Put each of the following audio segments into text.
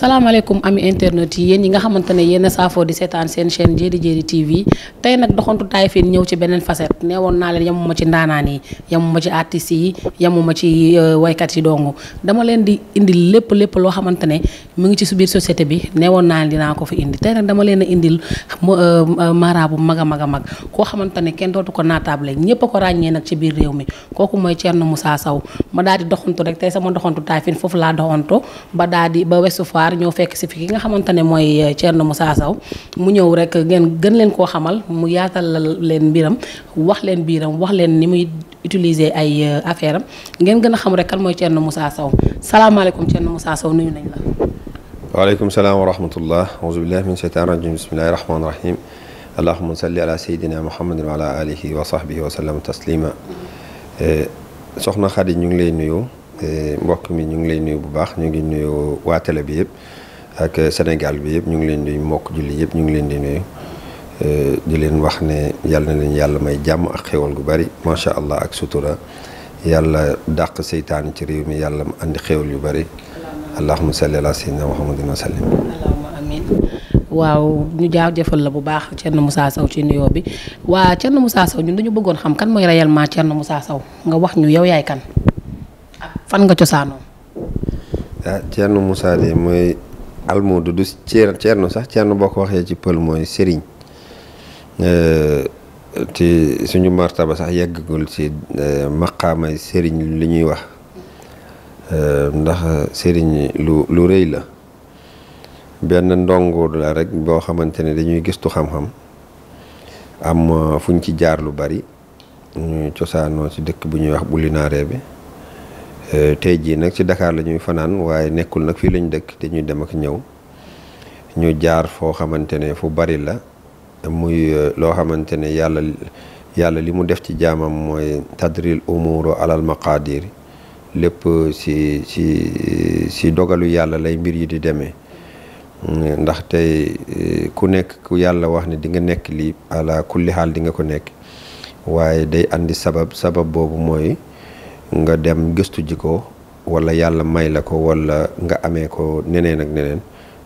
salaamaaleykum ami internet yi yéen yi nga xamante ne yéen a saafoo di seetaan seen chaîne Diéry Diéry TV tey nag doxantu Taïfine ñëw ci beneen facette nee woon naa leen yemuma ci ndaanaan yi yemuma ci artistes yi yemuma ci waykat yi dong dama leen di indi lépp loo xamante ne mu ngi ci biir société bi nee woon naa leen dinaa ko fi indi tey nag dama leen a indil mara bu mag a mag koo xamante ne kenn dootu ko naataable ñëpp a ko ràññee nag ci biir réew mi kooku mooy Thierno Moussa Sow ma daal di doxantu rek tey sama doxantu Taïfine foofu laa doxantu ba Ouest Foire ñoo fekk si fi ki nga xamante ne mooy Thierno Moussa Sow mu ñëw rek ngeen gën leen koo xamal mu yaatal leen mbiram wax leen biiram wax leen ni muy utiliser ay affaire am ngeen gën a xam rek kan mooy Thierno Moussa Sow salaamaaleykum Thierno Moussa Sow nuyu nañ la. waaleykum salaam wa rahmatullah auzu billahi min shaytaan rajim bismillahi rahmaani rahim allahumma salli ala sayyidina muhammadin wa ala alihi wa sahbihi wa sallam taslima soxna Xadi ñu ngi lay nuyu. mbokk mi ñu ngi lay nuyu bu baax ñu ngi nuyu waa télé bi yëpp ak Sénégal bi yëpp ñu ngi leen nuyu mbokk julli yëpp ñu ngi leen di nuyu di leen wax ne yàlla na leen yàlla may jàmm ak xéwal gu bari macha allah ak sutura yàlla dàq seytaan ci réew mi yàlla andi xéwal yu bari allahumma salli ala sayyidina muhammadin wa sallim. allahumma amin. waaw ñu jaajëfal la bu baax Thierno Moussa Sow ci nuyoo bi waa Thierno Moussa Sow ñun dañu bëggoon xam kan mooy réellement Thierno Moussa Sow nga wax ñu yow yaay kan. fan nga cosaanoo. Thierno Moussa de mooy almuudu du Thierno sax Thierno boo ko waxee ci pël mooy sëriñ ci suñu martaba sax yeggagul ci maqaamay sëriñ li ñuy wax ndax sëriñ lu rëy la benn ndongo la rek boo xamante ne dañuy gëstu xam-xam am fu ñu ci jaar lu bari ñu cosaanoo ci dëkk bu ñuy wax Bulinaare bi. tey jii nag ci Dakar la ñuy fanaan waaye nekkul nag fii lañ dëkk dañuy dem ak ñëw ñu jaar foo xamante ne fu bari la muy loo xamante ne yàlla li mu def ci jaamam mooy tadril umuru alal maqadir lépp si dogalu yàlla lay mbir yi di demee ndax tey ku nekk ku yàlla wax ne di nga nekk lii ala kulli xaal di nga ko nekk waaye day andi sabab boobu mooy nga dem gëstu ji ko wala yàlla may la ko wala nga amee ko neneen ak neneen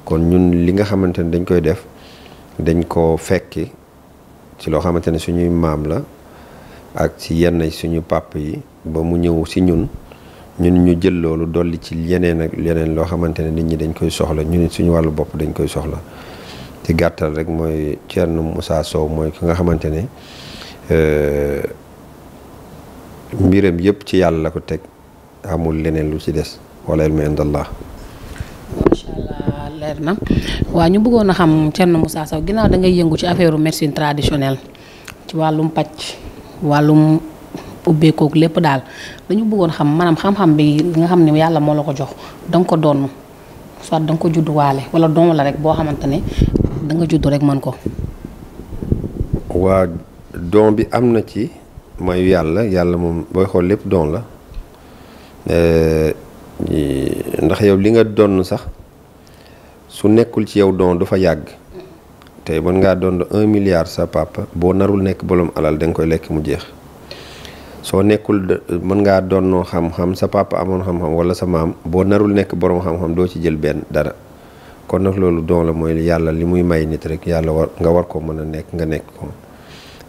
kon ñun li nga xamante ne dañ koy def dañ ko fekki ci loo xamante ne suñuy maam la ak ci yenn suñu pàpp yi ba mu ñëw si ñun ñu jël loolu dolli ci yeneen ak yeneen loo xamante ne nit ñi dañ koy soxla ñun suñu wàllu bopp dañ koy soxla ci gàttal rek mooy Thierno Moussa Sow mooy ki nga xamante ne mbiram yëpp ci yàlla la ko teg amul leneen lu ci des wala ilmu indallah. macha allah leer na waaw ñu bëggoon a xam Thierno Moussa Sow ginnaaw da ngay yëngu ci affaire médecine traditionnelle ci wàllum pàcc wàllum ubbeekook lépp daal dañu bëggoon xam maanaam xam-xam bi nga xam ne yàlla moo la ko jox da nga ko doon soit da nga ko judduwaale wala doon la rek boo xamante ne da nga judd rek mën ko. waa don bi am na ci. mooy yàlla moom booy xool lépp doon la ndax yow li nga doon sax su nekkul ci yow doon du fa yàgg tey mën ngaa doon 1 milliard sa papa boo narul nekk bolom alal da nga koy lekk mu jeex soo nekkul mën ngaa doon xam-xam sa papa amoon xam-xam wala sa maam boo narul nekk borom xam-xam doo ci jël benn dara kon nag loolu doon la mooy yàlla li muy may nit rek yàlla nga war ko mën a nekk nga nekk ko.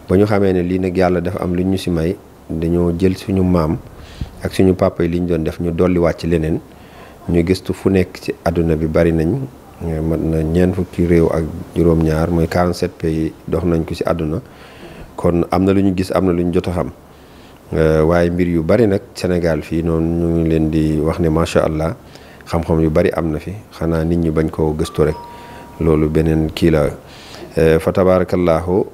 ba ñu xamee ne lii nag yàlla dafa am lu ñu si may dañoo jël suñu maam ak suñu papa yi li ñu doon def ñu dolli wàcc leneen ñu gëstu fu nekk ci àdduna bi bari nañ mat na ñeent fukki réew ak juróom-ñaar mooy 47 pays dox nañ ko ci àdduna kon am na lu ñu gis am na lu ñu jot a xam waaye mbir yu bari nag Sénégal fii noonu ñu ngi leen di wax ne macha allah xam-xam yu bari am na fi xanaa nit ñi bañ koo gëstu rek loolu beneen kii la. fa tabarakallahu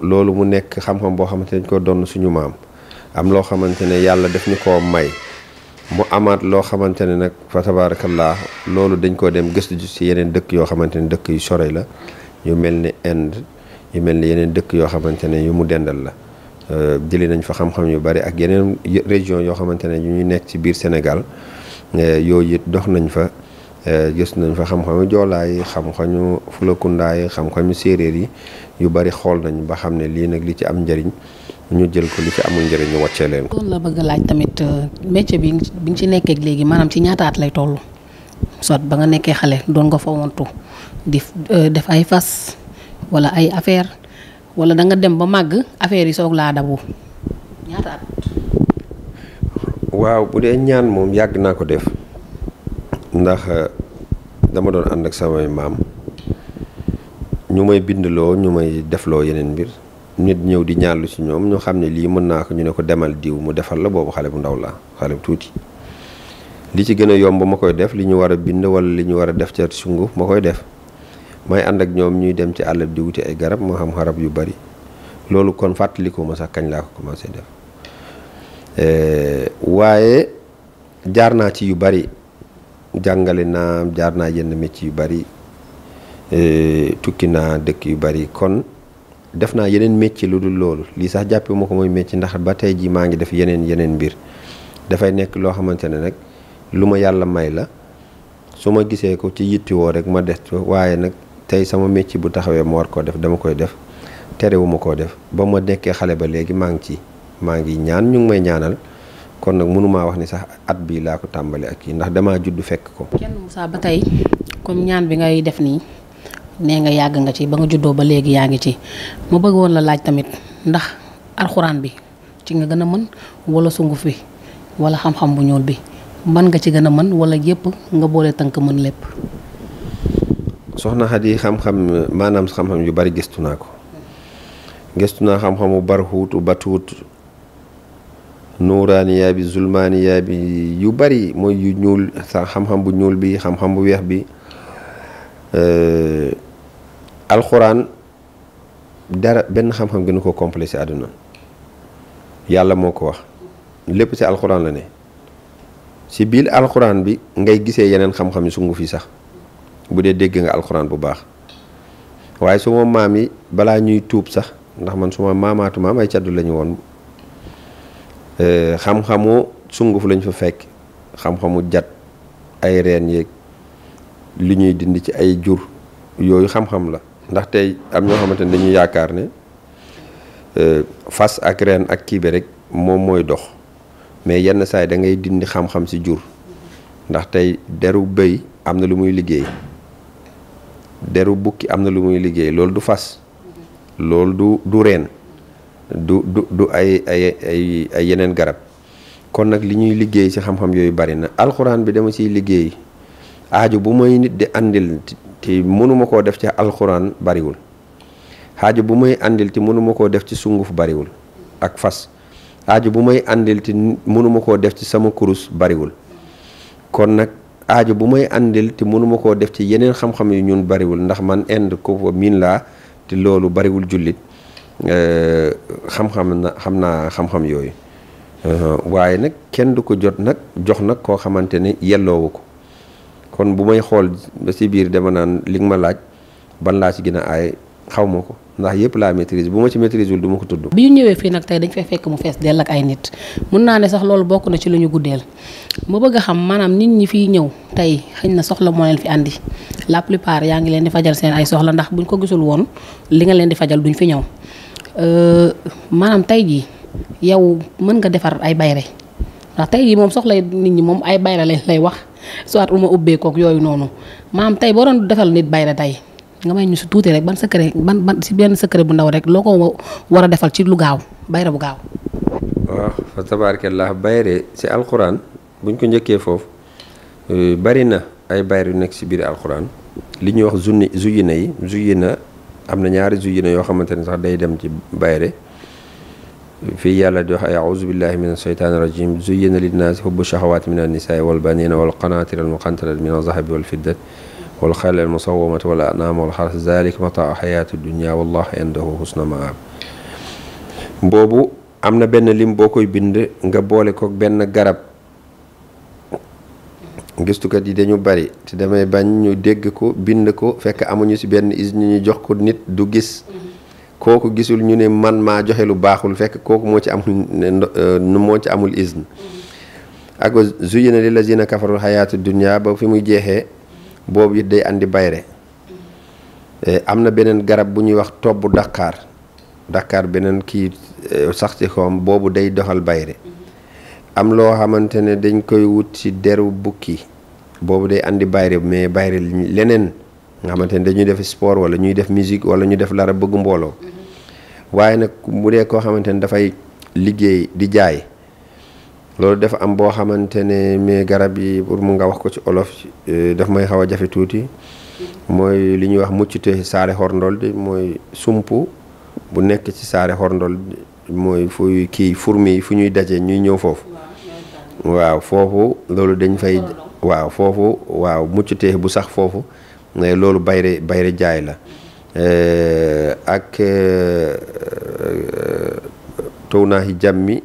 loolu mu nekk xam-xam boo xamante ne dañ ko doon suñu maam am loo xamante ne yàlla daf ñu koo may mu amaat loo xamante ne nag fa tabarakallahu loolu dañ koo dem gëstu ci yeneen dëkk yoo xamante ne dëkk yu sore la yu mel ni Inde yu mel ni yeneen dëkk yoo xamante ne yu mu dendal la jëli nañ fa xam-xam yu bari ak yeneen région yoo xamante ne ñu nekk ci biir Sénégal yooyu it dox nañ fa gis nañ fa xam-xamu joolaa yi xam-xamu fulakundaa yi xam-xamu séeréer yi yu bari xool nañ ba xam ne lii nag li ci am njëriñ ñu jël ko li ci amul njëriñ ñu wàccee leen ko. loolu la bëgg laaj tamit métier bi nga ci nekkee léegi maanaam ci ñaata at lay toll. soit ba nga nekkee xale doon nga fa wontu di def ay fas wala ay affaire wala da nga dem ba màgg affaire yi soog laa dabu ñaata at. waaw bu dee ñaan moom yàgg naa ko def ndax dama doon ànd ak samay maam ñu may bindloo ñu may defloo yeneen mbir nit ñëw di ñaanlu ci ñoom ñu xam ne lii mën naa ko ñu ne ko demal diw mu defal la boobu xale bu ndaw la xale bu tuuti li ci gën a yomb ma koy def li ñu war a bind wala li ñu war a def ca sunguf ma koy def may ànd ak ñoom ñuy dem ci àll di wuti ay garab moo xam xarab yu bari loolu kon fàttalikoo ma sax kañ laa ko commencé def waaye jaar naa ci yu bari jàngale naa jaar naa yenn métier yu bari tukki naa dëkk yu bari kon def naa yeneen métier lu dul loolu lii sax jàppe ma ko mooy métier ndax ba tey ji maa ngi def yeneen mbir dafay nekk loo xamante ne nag lu ma yàlla may la su ma gisee ko ci yittewoo rek ma def ko waaye nag tey sama métier bu taxawee ma war koo def dama koy def terewuma koo def ba ma nekkee xale ba léegi maa ngi ñaan ñu ngi may ñaanal kon nag mënumaa wax ni sax at bii laa ko tàmbali ak kii ndax damaa judd fekk ko. kenn Moussa ba tey comme ñaan bi ngay def nii nee nga yàgg nga ci ba nga juddoo ba léegi yaa ngi ci ma bëgg woon la laaj tamit ndax alxuraan bi ci nga gën a mën wala sunguf bi wala xam-xam bu ñuul bi man nga ci gën a mën wala yépp nga boole tënk mën lépp. soxna Xadi maanaam xam-xam yu bari gëstu naa ko gëstu naa xam-xamu barxuutu batuut nuuraaniyaa bi zulmaaniyaa bi yu bari mooy yu ñuul sax xam-xam bu ñuul bi xam-xam bu weex bi alxuraan dara benn xam-xam gënu ko complet ci àdduna yàlla moo ko wax lépp ci alxuraan la ne ci biir alxuraan bi ngay gisee yeneen xam-xam yi sunguf yi sax bu dee dégg nga alxuraan bu baax waaye suma maam yi balaa ñuy tuub sax ndax man suma maamaatu maam ay caddu lañu woon xam-xamu sunguf lañ fa fekk xam-xamu jat ay reen yeeg li ñuy dindi ci ay jur yooyu xam-xam la ndax tey am ñoo xamante ne dañuy yaakaar ne fas ak reen ak kii bi rek moom mooy dox mais yenn saay da ngay dindi xam-xam ci jur ndax tey deru bëy am na lu muy liggéey deru bukki am na lu muy liggéey loolu du fas loolu du reen du ay yeneen garab kon nag li ñuy liggéey ci xam-xam yooyu bari na alxuraan bi dama ciy liggéey aajo bu may nit di andil te mënuma koo def ci alxuraan bariwul aajo bu may andil te mënuma koo def ci sunguf bariwul ak fas aajo bu may andil te mënuma koo def ci sama kurus bariwul kon nag aajo bu may andil te mënuma koo def ci yeneen xam-xam yu ñun bariwul ndax man ind ko miin laa te loolu bariwul jullit xam naa xam-xam yooyu waaye nag kenn du ko jox nag koo xamante ne yelloowu ko kon bu may xool ba ci biir dama naan li nga ma laaj ban laa ci gën a aay xaw ma ko ndax yëpp laa maîtrise bu ma ci maîtrise wul du ma ko tudd. bi ñu ñëwee fii nag tey dañ fay fekk mu fees dell ak ay nit mun naa ne sax loolu bokk na ci lu ñu guddeel ma bëgg a xam maanaam nit ñi fiy ñëw tey xëy na soxla moo leen fi andi la plupart yaa ngi leen di fajal seen ay soxla ndax buñ ko gisul woon li nga leen di fajal duñ fi ñëw maanaam tey jii yow mën nga defar ay bayre ndax tey jii moom soxla nit ñi moom ay bayre lañ lay wax soit uma ubbeekook yooyu noonu maanaam tey boo doon defal nit bayre tey nga may ñu si tuuti rek ban secret ban si benn secret bu ndaw rek loo ko war a defal ci lu gaaw bayre bu gaaw. waaw fa tabaarakallah bayre ci alxuraan buñ ko njëkkee foofu bari na ay bayre yu nekk ci biir alxuraan li ñuy wax zuyina am na ñaari zuyina yoo xamante ne sax day dem ci bayre fii yàlla di wax ay auzu billahi min asheytaani rajim zuyina linnaasi hubbu shahawaati min annisaai wal banina wal qanaatira al muqantarati min alzahabi wal fiddati wal xayli al musawwamati wal an'aami wal xars zaalika mataau xayaati dunya wallahu indahu husna maab boobu am na benn lim boo koy bind nga boole ko benn garab gëstukat yi dañu bari te damay bañ ñu dégg ko bind ko fekk amuñu ci benn izn ñu jox ko nit du gis kooku gisul ñu ne man maa joxe lu baaxul fekk kooku moo ci amul izn ak zuyina lillazina kafaru xayaatu dunya ba fi muy jeexee boobu it day andi bayre am na beneen garab bu ñuy wax tobbu Dakar beneen kii sax ci xoom boobu day doxal bayre am loo xamante ne dañ koy wut ci deru bukki boobu day andi bayre mais bayre leneen nga xamante ne dañuy def sport wala ñuy def musique wala ñu def lara bëgg mbooloo waaye nag mu dee koo xamante ne dafay liggéey di jaay loolu dafa am boo xamante ne mais garab yi pour mu nga wax ko ci olof daf may xaw a jafe tuuti mooy li ñuy wax muccute saare xorndol di mooy sumpu bu nekk ci saare xorndol mooy fu kii fourmi yi fu ñuy daje ñuy ñëw foofu waaw foofu loolu dañ fay waaw foofu waaw muccute bu sax foofu loolu bayre jaay la ak taw naa yi jàmmi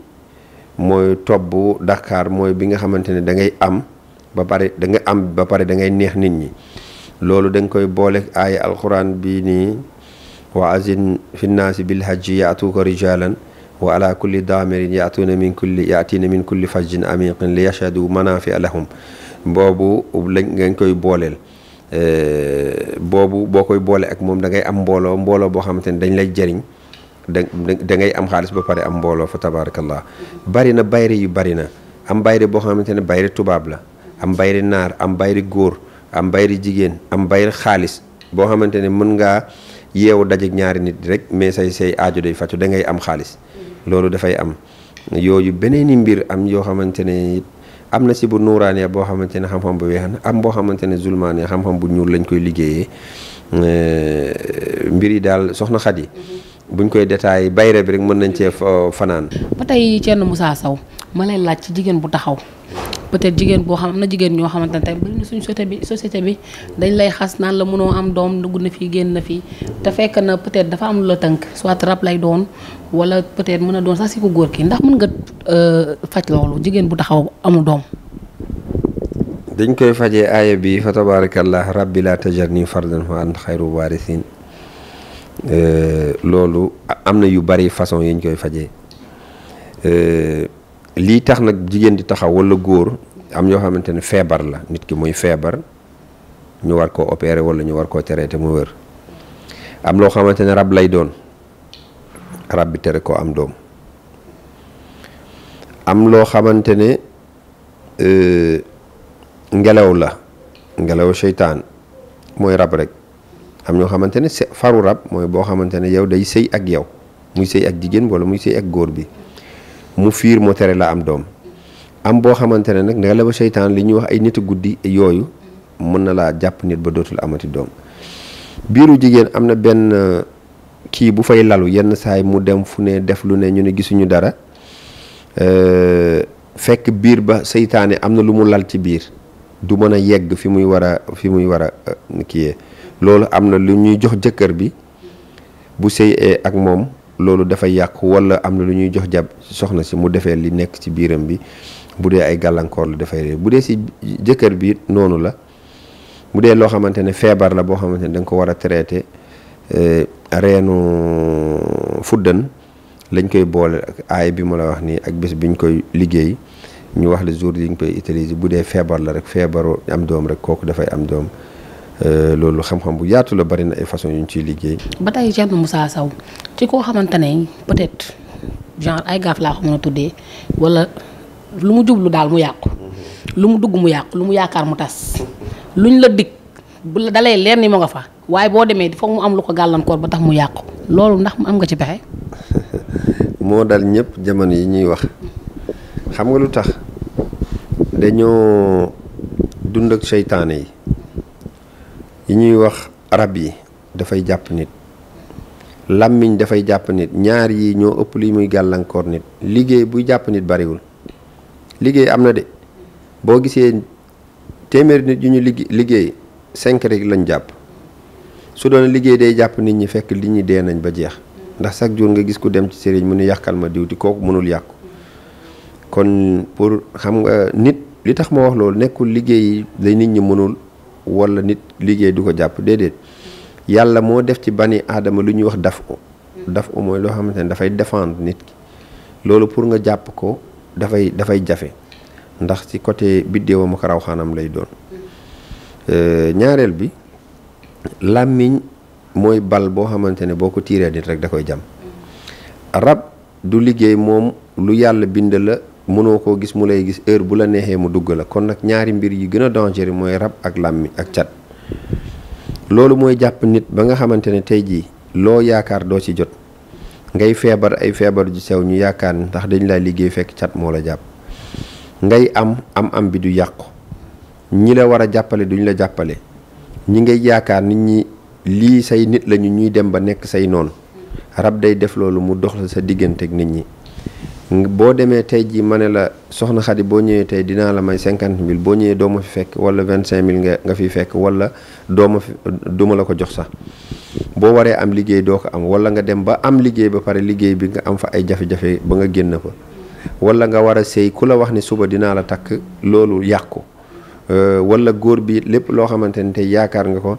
mooy tobb Dakar mooy bi nga xamante ne da ngay am ba pare da ngay neex nit ñi loolu dañ koy boole aaya alquran bi nii wa azin fi nnaasi bil hajji yaatuuka rijalan wa ala kulli daamirin yaatiina min kulli fajjin amiqin li yashhadu manafia lahum boobu lañ koy booleel boobu boo koy boole ak moom da ngay am mbooloo boo xamante ne dañ lay jëriñ da ngay am xaalis ba pare am mbooloo fa tabarakallah bari na bayre yu bari na am bayre boo xamante ne bayre tubaab la am bayre naar am bayre góor am bayre jigéen am bayre xaalis boo xamante ne mën ngaa yeewu dajeek ñaari nit rek mais say aajo day fàccu da ngay am xaalis loolu dafay am yooyu beneeni mbir am yoo xamante ne am na si bu nuuraane boo xamante ne xam-xam bu weex na am boo xamante ne zulmaane xam-xam bu ñuul lañ koy liggéeyee mbir yi daal soxna Xadi buñ koy détaillé bayre bi rek mën nañ cee fanaan. ba tey Thierno Moussa Sow ma lay laaj ci jigéen bu taxaw peut-être jigéen boo xam am na jigéen ñoo xamante ne tey bari na suñu société bi dañ lay xas naan la mënoo am doom dugg na fii génn na fii te fekk na peut-être dafa am lu la tënk soit rab lay doon wala peut-être mën a doon sax si ko góor ki ndax mën nga faj loolu jigéen bu taxaw amul doom. dañ koy fajee aaya bi fa tabarakallah rabbi la tajarni fardan wa anta xayru waarisin loolu am na yu bari façon yi ñu koy fajee lii tax nag jigéen di taxaw walla góor am yoo xamante ne feebar la nit ki muy feebar ñu war koo opérer walla ñu war koo traiter mu wër am loo xamante ne rab lay doon rab bi tere koo am doom am loo xamante ne ngelaw la ngelaw seytaan mooy rab rek am ñoo xamante ne faru rab mooy boo xamante ne yow day sëy ak yow muy sëy ak jigéen walla muy sëy ak góor bi mu fiir moo tere la am doom am boo xamante ne nag ngelaw seytaan li ñuy wax ay nit guddi yooyu mën na laa jàpp nit ba dootul amati doom biiru jigéen am na benn kii bu fay lalu yenn saay mu dem fu ne def lu ne ñu ne gisuñu dara fekk biir ba seytaane am na lu mu lal ci biir du mën a yegg fi muy war a kiyee loolu am na lu ñuy jox jëkkër bi bu sëyee ak moom loolu dafay yàqu walla am na lu ñuy jox soxna si mu defee li nekk ci biiram bi bu dee ay gàllankoor la dafay réer bu dee si jëkkër bi noonu la bu dee loo xamante ne feebar la boo xamante ne da nga ko war a traité reenu fuddan lañ koy boole ak aay bi ma la wax nii ak bés biñ koy liggéey ñu wax le jour yi ñu koy utiliser bu dee feebar la rek feebaru am doom rek kooku dafay am doom loolu xam-xam bu yaatu la bari na ay façon yu ñu ciy liggéey. ba tey Thierno Moussa Sow ci koo xamante ne peut-être genre ay gaaf laa ko mën a tuddee walla lu mu jublu daal mu yàqu lu mu dugg mu yàqu lu mu yaakaar mu tas luñ la dig bu la dalee leer ni mu nga fa waaye boo demee foog mu am lu ko gàllankoor ba tax mu yàqu loolu ndax am nga ci pexe. moo dal ñëpp jamono yi ñuy wax xam nga lu tax dañoo dund ak seytaane yi ñuy wax rab yi dafay jàpp nit làmmiñ dafay jàpp nit ñaar yi ñoo ëpp li muy gàllankoor nit liggéey buy jàpp nit bariwul liggéey am na de boo gisee téeméeri nit yu ñu liggéey 5 rek lañ jàpp su doon liggéey day jàpp nit ñi fekk li ñi dee nañ ba jeex ndax chaque jour nga gis ku dem ci sëriñ mu ne yàqal ma diwti kooku mënul yàqu kon pour xam nga nit li tax ma wax loolu nekkul liggéey day nit ñi mënul walla nit liggéey du ko jàpp déedéet yàlla moo def ci bani aadama lu ñuy wax daf mooy loo xamante ne dafay défendre nit ki loolu pour nga jàpp ko dafay jafe ndax ci côté biddéewam ak rawxaanam lay doon ñaareel bi làmmiñ mooy bal boo xamante ne boo ko tiiree nit rek da koy jam rab du liggéey moom lu yàlla bind la mënoo koo gis mu lay gis heure bu la neexee mu dugg la. kon nag ñaari mbir yi gën a dangereux mooy rab ak làmmi ak cat. loolu mooy jàpp nit ba nga xamante ne tey jii loo yaakaar doo ci jot ngay feebar ay feebar ju sew ñu yaakaar ndax dañ laa liggéey fekk cat moo la jàpp. ngay am bi du yàqu ñi la war a jàppale duñ la jàppale ñi ngay yaakaar nit ñi lii say nit lañu ñuy dem ba nekk say noonu rab day def loolu mu dox la sa diggante ak nit ñi. boo demee tey jii ma ne la soxna Xadi boo ñëwee tey dinaa la may 50 000 boo ñëwee doo ma fi fekk wala 25 000 nga fi fekk wala duma la ko jox sax boo waree am liggéey doo ko am wala nga dem ba am liggéey ba pare liggéey bi nga am fa ay jafe-jafe ba nga génn fa wala nga war a sëy ku la wax ne suba dinaa la takk loolu yàqu wala góor bi lépp loo xamante ne tey yaakaar nga ko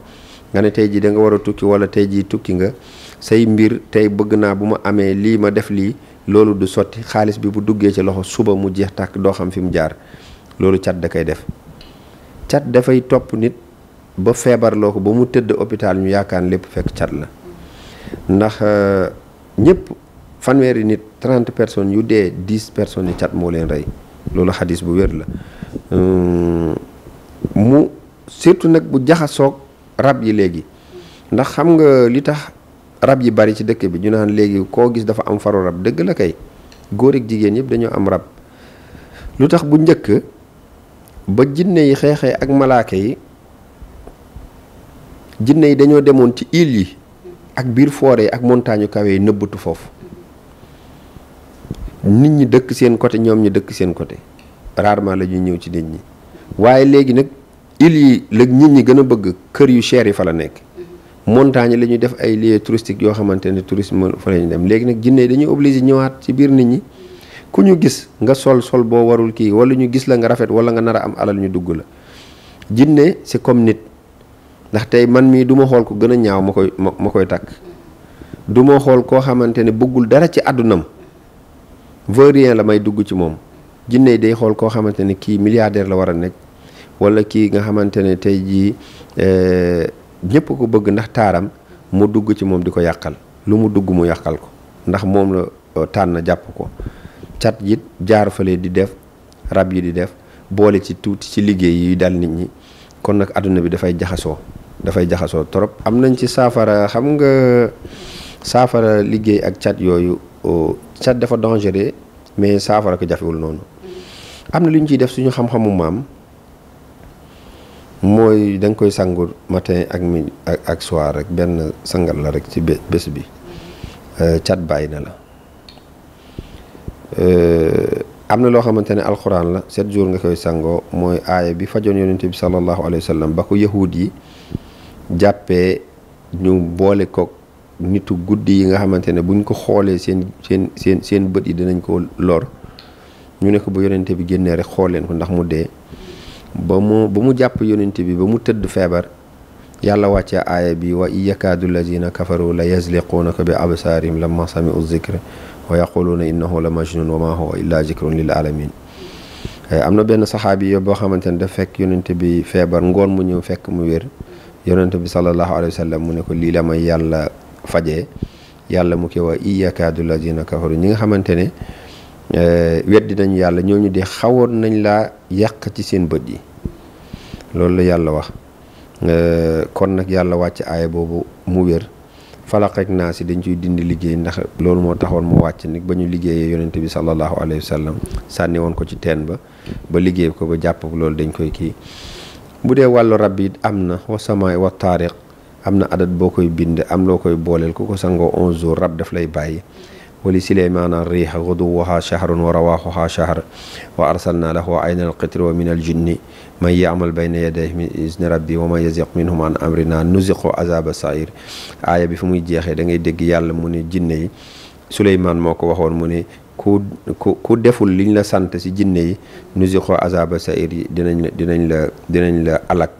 nga ne tey jii da nga war a tukki wala tey jii tukki nga say mbir tey bëgg naa bu ma amee lii ma def lii loolu du sotti xaalis bi bu duggee ci loxo suba mu jeex tàkk doo xam fi mu jaar loolu cat da koy def. cat dafay topp nit ba feebarloo ko ba mu tëdd hôpital ñu yaakaar lépp fekk cat la ndax ñëpp fanweeri nit 30 personnes yu dee 10 personnes yi cat moo leen rey loolu xadis bu wér la. mu surtout nag bu jaxasoog rab yi léegi ndax xam nga li tax rab yi bari ci dëkk bi ñu naan léegi koo gis dafa am faru rab dëgg la kay góor ak jigéen yëpp dañoo am rab lu tax bu njëkk ba jinne yi xeexee ak malaaka yi jinne yi dañoo demoon ci île yi ak biir forêt ak montagne kawe yi nëbbatu foofu nit ñi dëkk seen côté ñoom ñi dëkk seen côté rarement la ñuy ñëw ci nit ñi waaye léegi nag île yi la nit ñi gën a bëgg kër yu cher yi fa la nekk montagne la ñuy def ay lieux touristiques yoo xamante ne tourisme fa la ñu dem léegi nag jinne dañuy obligé ñëwaat ci biir nit ñi ku ñu gis nga sol boo warul kii wala ñu gis la nga rafet wala nga nar a am alal ñu dugg la jinne c'est comme nit ndax tey man mii du ma xool ko gën a ñaaw ma koy takk du ma xool koo xamante ne bëggul dara ci àddunam veut rien la may dugg ci moom jinne day xool koo xamante ne kii milliardaire la war a nekk wala kii nga xamante ne tey jii ñëpp ko bëgg ndax taaram mu dugg ci moom di ko yàqal lu mu dugg mu yàqal ko ndax moom la tànn jàpp ko cat yit jaar fale di def rab yi di def boole ci tuuti ci liggéey yi dal nit ñi kon nag àdduna bi dafay jaxasoo trop. am nañ ci saafara xam nga saafara liggéey ak cat yooyu cat dafa dangereux mais saafara ko jafewul noonu am na lu ñu ciy def suñu xam-xamu maam mooy da nga koy sangu matin ak soir rek benn sangal la rek ci bés bi cat bàyyi na la. am na loo xamante ne alxuraan la 7 jours nga koy sangoo mooy aaya bi fajoon yonente bi sallallahu alayhi wa sallam ba ko yahuud yi jàppee ñu boole ko nitu guddi yi nga xamante ne buñ ko xoolee seen bët yi dinañ ko lor ñu ne ko bu yonente bi génnee rek xool leen ko ndax mu dee ba mu jàpp yonente bi ba mu tëdd feebar yàlla wàccee aaya bi wa yakaadu lazina kafaru la yazliquunaka bi absaarihim lamma sami'u zikra wa yaquluuna innahu la majnun wa ma huwa illa zikrun lil alamin am na benn saxaabi yo boo xamante ne daf fekk yonente bi feebar ngoon mu ñëw fekk mu wér yonente bi sallallahu alayhi wa sallam mu ne ko lii la may yàlla fajee yàlla mu ko wa yakaadu lazina kafaru ñi nga xamante ne weddi nañu yàlla ñooñu de xawoon nañ laa yàq ci seen bët yi loolu la yàlla wax kon nag yàlla wàcc aaya boobu mu wér falaq ak naas dañ ciy dindi liggéey ndax loolu moo taxoon mu wàcc nag ba ñu liggéeyee yonente bi sallallahu alayhi wa sallam sànni woon ko ci teen ba liggéey ko ba jàpp loolu dañ koy kii bu dee wàllu rab yi am na wa samaay wa taariq am na adat boo koy bind am loo koy booleel ku ko sangoo 11 jours rab daf lay bàyyi wali suleymaana riixa guduwuhaa shahrun wa rawaaxuhaa shahr wa arsalna lahu ayna alqitri wa min aljinni man yaamal bayna yadayhi min izni rabbi wa man yaziq minhum an amrina nuziqu azaba sair aaya bi fu muy jeexee da ngay dégg yàlla mu ne jinne yi suleymaan moo ko waxoon mu ne ku deful liñ la sant si jinne yi nuziqu azaba sair yi dinañ la alak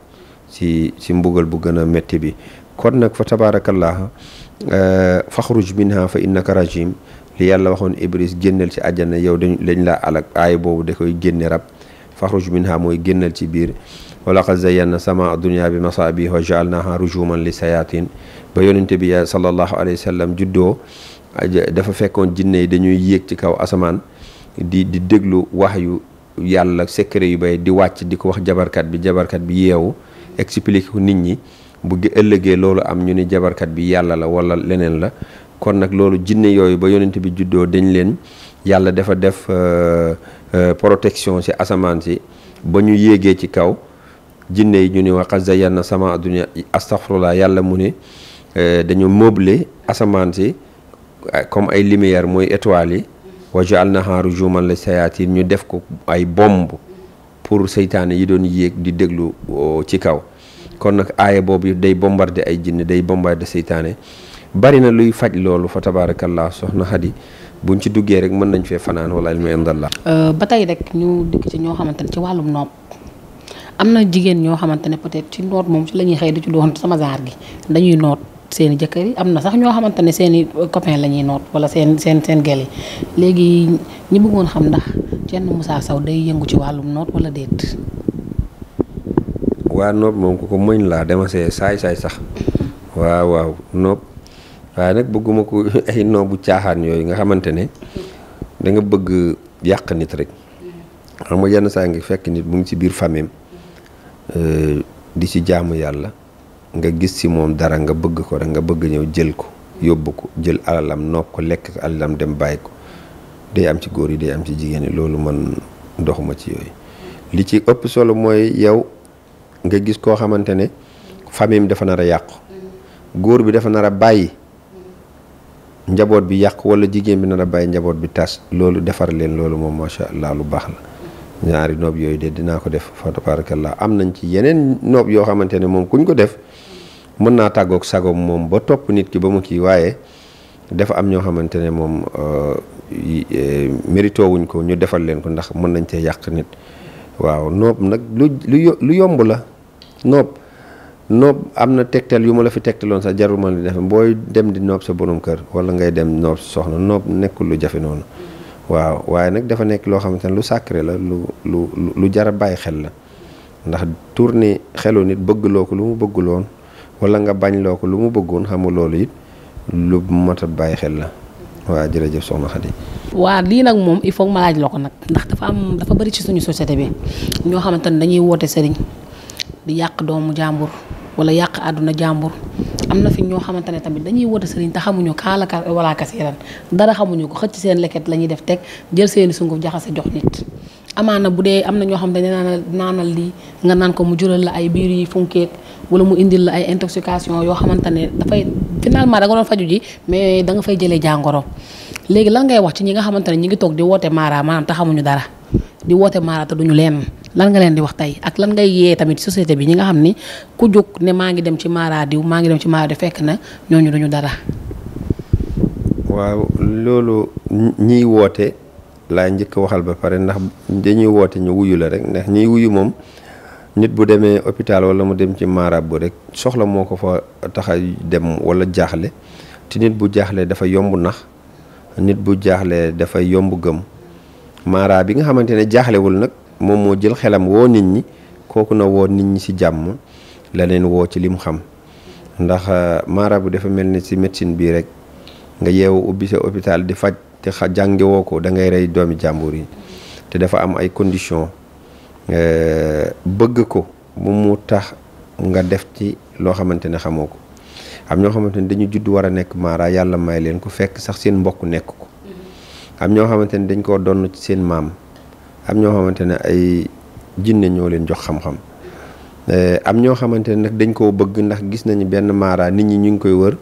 si mbugal bu gën a métti bi kon nag fa tabaarakallah faxruj minha fa innaka rajim li yàlla waxoon ibris génnal ci àjjana yow dañ la alak aaya boobu da koy génne rab faxruj minha mooy génnal ci biir wa laqad zayyana sama dunya bi masabih wa ja'alnaha rujuman li sayatin ba yonente bi sallallahu alayhi wa sallam juddoo dafa fekkoon jinne yi dañuy yéeg ci kaw asamaan di déglu wax yu yàlla secret yu bay di wàcc di ko wax jabarkat bi yeewu expliquer ko nit ñi bu ëllëgee loolu am ñu ni jabarkat bi yàlla la wala leneen la. kon nag loolu jinne yooyu ba yonent bi juddoo dañ leen yàlla dafa def protection ci asamaan si ba ñu yéegee ci kaw jinne yi ñu ni wa qad zayyana sama dunya astaghfirullah yàlla mu ne dañu meubler asamaan si comme ay lumière mooy étoiles yi wa ja'alnaha rujuman li sayatin ñu def ko ay bomb pour seytaane yi doon yéeg di déglu ci kaw kon nag aaya boobu day bombarder ay jinne day bombarder seytaane bari na luy faj loolu fa tabarakallah soxna Xadi buñ ci duggee rek mën nañ fee fanaan wala ilmu indallah. ba tey rek ñu dikk ci ñoo xamante ne ci wàllum nopp am na jigéen ñoo xamante ne peut-être ci noot moom ci la ñuy xëy di ci doon sama zaar gi dañuy noot seeni jëkkër yi am na sax ñoo xamante ne seeni copain la ñuy noot wala seen gel yi léegi ñi bëggoon xam ndax Thierno Moussa Sow day yëngu ci wàllum noot wala déet. waa noot moom ku ko mëñ laa dama see saay sax waaw nopp waaye nag bëgguma ko ay noobu caaxaan yooyu nga xamante ne da nga bëgg yàq nit rek xam nga yenn saa ngi fekk nit mu ngi ci biir famille di ci jaamu yàlla nga gis ci moom dara nga bëgg ko rek nga bëgg ñëw jël ko yóbbu ko jël alalam nopp ko lekk ko alalam dem bàyyi ko day am ci góor yi day am ci jigéen yi loolu man doxuma ci yooyu li ci ëpp solo mooy yow nga gis koo xamante ne famille dafa nar a yàqu góor bi dafa nar a bàyyi njaboot bi yàqu wala jigéen bi nar a bàyyi njaboot bi tas loolu defar leen loolu moom macha allah lu baax la ñaari noob yooyu de dinaa ko def fa tabarakallah am nañ ci yeneen noob yoo xamante ne moom kuñ ko def mën naa tàggoog sagom moom ba topp nit ki ba mu kii waaye dafa am ñoo xamante ne moom mérito wuñ ko ñu defal leen ko ndax mën nañ cee yàq nit waaw noob nag lu yomb la noob am na tegtal yu ma la fi tegtaloon sax jarul ma di def booy dem di noob sa borom kër wala ngay dem noob sa soxna noob nekkul lu jafe noonu waaw waaye nag dafa nekk loo xamante ne lu sacré la lu jar a bàyyi xel la ndax tourner xelu nit bëgg loo ko lu mu bëgguloon wala nga bañ loo ko lu mu bëggoon xamul loolu it lu mat a bàyyi xel la waaw jërëjëf soxna Xadi. waa lii nag moom il faut ma laaj la ko nag ndax dafa bari ci suñu société bi ñoo xamante ne dañuy woote sëriñ di yàq doomu jàmbur wala yàq àdduna jàmbur am na fi ñoo xamante ne tamit dañuy woote sëriñ te xamuñu kaala wala kasiran dara xamuñu ko xëcc seen leket la ñuy def teg jël seeni sunguf jaxase jox nit amaana bu dee am na ñoo xam ne naanal lii nga naan ko mu jural la ay biir yi funkeek wala mu indil la ay intoxication yoo xamante ne dafay finalement da nga doon faju ji mais da nga fay jëlee jàngoro léegi lan ngay wax ci ñi nga xamante ne ñi ngi toog di woote maara maanaam te xamuñu dara di woote maara te duñu leen lan nga leen di wax tey ak lan ngay yee tamit société bi ñi nga xam ni ku jóg ne maa ngi dem ci maara diw maa ngi dem ci maara diw fekk na ñooñu duñu dara. waaw loolu ñiy woote laa njëkk waxal ba pare ndax dañuy woote ñu wuyu la rek ndax ñiy wuyu moom nit bu demee hôpital wala mu dem ci maaraab bu rek soxla moo ko fa tax a dem wala jaaxle te nit bu jaaxle dafa yomb nax nit bu jaaxle dafa yomb gëm maara bi nga xamante ne jaaxlewul nag moom moo jël xelam woo nit ñi kooku na woo nit ñi ci jàmm la leen woo ci lim xam ndax maara bu dafa mel ni ci médecine bii rek nga yeewu ubbi sa hôpital di faj te jànge woo ko da ngay rey doomi jàmbur yi te dafa am ay conditions bëgg ko bu mu tax nga def ci loo xamante ne xamoo ko am ñoo xamante ne dañu judd war a nekk maara yàlla may leen ko fekk sax seen mbokk nekk ko am ñoo xamante ne dañ koo donn ci seen maam am ñoo xamante ne ay jinne ñoo leen jox xam-xam am ñoo xamante ne nag dañ koo bëgg ndax gis nañu benn maara nit ñi ñu ngi koy wër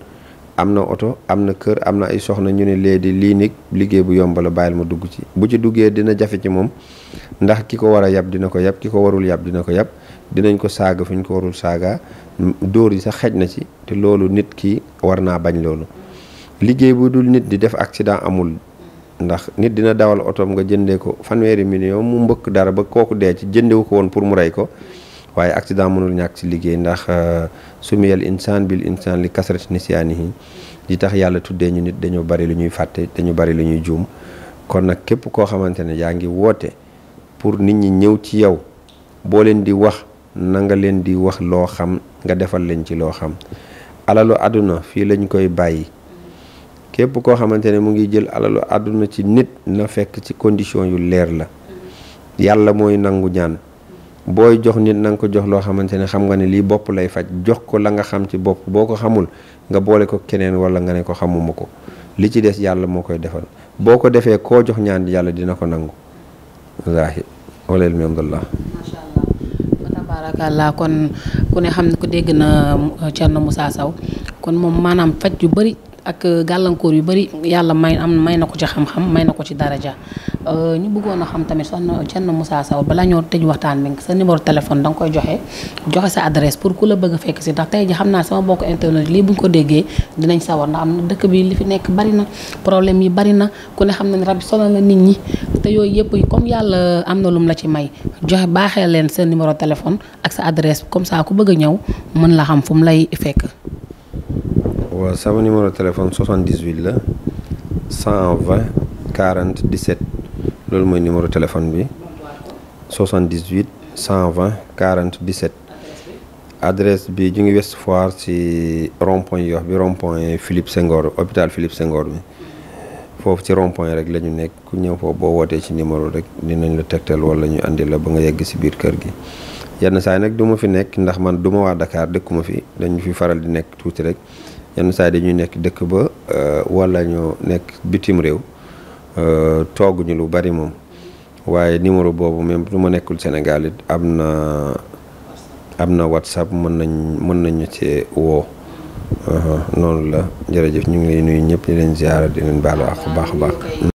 am na oto am na kër am na ay soxna ñu ne léegi lii nit liggéey bu yomb la bàyyil ma dugg ci bu ci duggee dina jafe ci moom ndax ki ko war a yab dina ko yab ki ko warul yab dina ko yab dinañ ko saaga fu ñu ko warul saaga dóor yi sax xej na ci te loolu nit ki war naa bañ loolu liggéey bu dul nit di def accident amul ndax nit dina dawal otoom nga jëndee ko 100 million mu mbëkk dara ba kooku dee ci jëndewu ko woon pour mu rey ko waaye accident mënul ñàkk ci liggéey ndax sumiyal insaan bil insaan li kasrati nisyaanihi di tax yàlla tuddee ñu nit dañoo bari lu ñuy fàtte dañu bari lu ñuy juum kon nag képp koo xamante ne yaa ngi woote pour nit ñi ñëw ci yow boo leen di wax na nga leen di wax loo xam nga defal leen ci loo xam alalu àdduna fii lañ koy bàyyi képp koo xamante ne mu ngi jël alalu àdduna ci nit na fekk ci condition yu leer la. yàlla mooy nangu ñaan. booy jox nit na nga ko jox loo xamante ne xam nga ne lii bopp lay faj jox ko la nga xam ci bopp boo ko xamul nga boole ko keneen wala nga ne ko xamuma ko li ci des yàlla moo koy defal boo ko defee koo jox ñaan yàlla dina ko nangu. wallaahi wala alhamdulillah. macha allah tabarakallah kon ku ne xam ne ku dégg na Thierno Moussa Sow kon moom maanaam faj yu bëri ak gàllankoor yu bëri yàlla may na ko ci xam-xam may na ko ci daraja ñu bëggoon a xam tamit soxna Thierno Moussa Sow bala ñoo tëj waxtaan bi sa numéro téléphone da nga koy joxe sa adresse pour ku la bëgg a fekk si ndax tey ji xam naa sama bokk internet lii buñ ko déggee dinañ sawar ndax am na dëkk bi li fi nekk bari na problème yi bari na ku ne xam na ne rab sonal na nit ñi te yooyu yëpp comme yàlla am na lum la ci may joxe baaxee leen sa numéro téléphone ak sa adresse comme ça ku bëgg a ñëw mën la xam fu mu lay fekk. waaw sama numéro téléphone 78 la 120 40 17 loolu mooy numéro téléphone bi 78 120 40 17 adresse bi ñu ngi West Foire ci rond-point Yoff bi rond-point Philippe Senghor hôpital Philippe Senghor bi foofu ci rond-point rek la ñu nekk ku ñëw foofu boo wootee ci numéro rek dinañ la tegtal wala ñu andi la ba nga yegg ci biir kër gi. yenn saa yi nag du ma fi nekk ndax man du ma waa Dakar dëkkuma fi dañu fi faral di nekk tuuti rek yenn saa yi dañuy nekk dëkk ba wala ñu nekk bitim réew tooguñu lu bari moom waaye numéro boobu même du ma nekkul Sénégal it am na WhatsApp mën nañu ci woo noonu la jërëjëf ñu ngi lay nuyu ñëpp di leen ziara di leen baalu ak baax a baax.